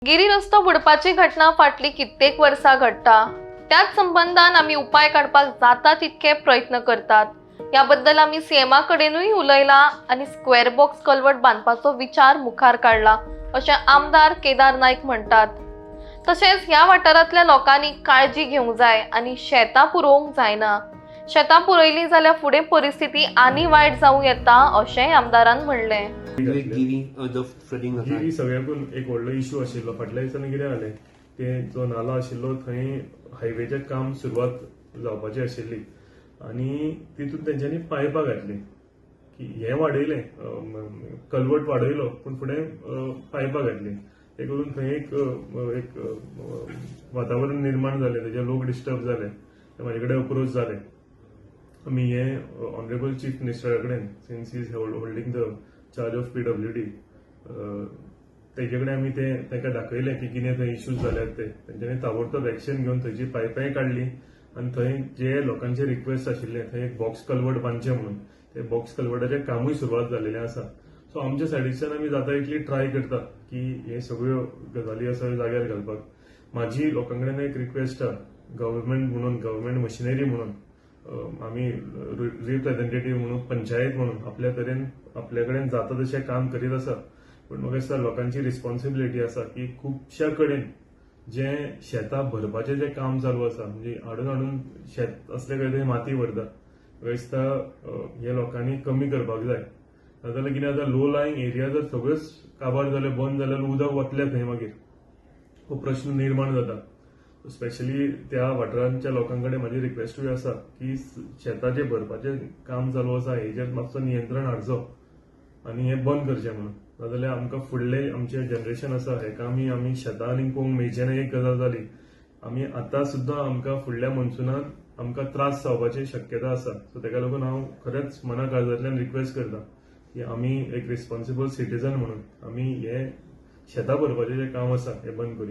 गिरी रस्तो बुडपाची घटना फाटली कित्येक वर्सां घडटा। त्याच संबंधान आम्ही उपाय काढपाक जाता तितके प्रयत्न करतात। याबद्दल आम्ही सीएमा कडेनूय उलयला आणि स्क्वेअर बॉक्स कल्वर्ट बांधपाचो विचार मुखार काढला, अशें आमदार केदार नाईक म्हणटात। तशेंच ह्या वाठारांतल्या लोकांनी काळजी घेवंक जाय आणि शेतां पुरोवंक जायना। शेतां पुरयली जाल्यार फुडें परिस्थिती आनी वायट जावं येता, अशेंय आमदारान म्हणलें। गिरी सगळ्याकून एक व्हडलो इश्यू आशिल्लो। फाटल्या दिसांनी कितें जालें, ते जो नालो आशिल्लो थंय हायवेचें काम सुरवात जावपाची आशिल्ली आनी तितून तेंच्यांनी पायपां घातली की हें वाडयलें, कल्वर्ट वाडयलो पूण फुडें पायपां घातली। ते करून थंय एक वातावरण निर्माण जालें, तेजे लोक डिस्टर्ब जाले, म्हाजे कडेन अप्रोच जाले। आमी हे ऑनरेबल चीफ मिनिस्टरा कडेन, since is holding the charge of PWD, तेजे कडेन आमी ताका दाखयलें की कितें थंय इश्यूज जाल्यात ते। तेंच्यांनी ताबडतोब एक्शन घेवन थंयची पायपांय काडली आनी थंय जे लोकांचे रिक्वेस्ट आशिल्ले थंय एक बॉक्स कल्वर्ट बांदचें म्हणून, ते बॉक्स कल्वर्टाचें कामूय सुरवात जाल्लेलें आसा। सो आमच्या सायडीच्यान आमी जाता तितली ट्राय करता की हे सगळ्यो गजाली आसा जाग्यार घालपाक। म्हाजी लोकां कडेन एक रिक्वेस्ट आसा, गव्हर्मेंट मशिनरी म्हणून, आमी रिप्रेझेंटेटिव्ह म्हणून, पंचायत म्हणून आपल्या कडेन जाता तशें काम करीत आसा। पण म्हाका दिसता लोकांची रिस्पॉन्सिबिलिटी आसा की खुबश्या कडेन जे शेतां भरपाचें जे काम चालू आसा, म्हणजे हाडून शेत असले कडेन माती व्हरता, म्हाका दिसता हे लोकांनी कमी करपाक जाय। नाजाल्यार कितें जाता, लो लायंग एरिया जर सगळ्योच काबार जाले, बंद जाल्यार उदक वतलें थंय मागीर, हो प्रश्न निर्माण जाता। स्पेशली त्या वाठारांच्या लोकांकडे म्हाजी रिक्वेस्टूय आसा की शेताचे भरपाचें काम चालू आसा हेजेर मातसो नियंत्रण हाडचो आनी हें बंद करचें म्हणून। नाजाल्यार आमकां फुडले आमचें जनरेशन आसा हेका आमी शेतां आनी पळोवंक मेळचें ना, एक गजाल जाली। आमी आतां सुद्दां आमकां फुडल्या मनसुनांत आमकां त्रास जावपाची शक्यता आसा। सो तेका लागून हांव खरेंच मना काळजांतल्यान रिक्वेस्ट करता की आमी एक रिस्पॉन्सिबल सिटीजन म्हणून आमी हे शेतां भरपाचें जें काम आसा हें बंद करुया।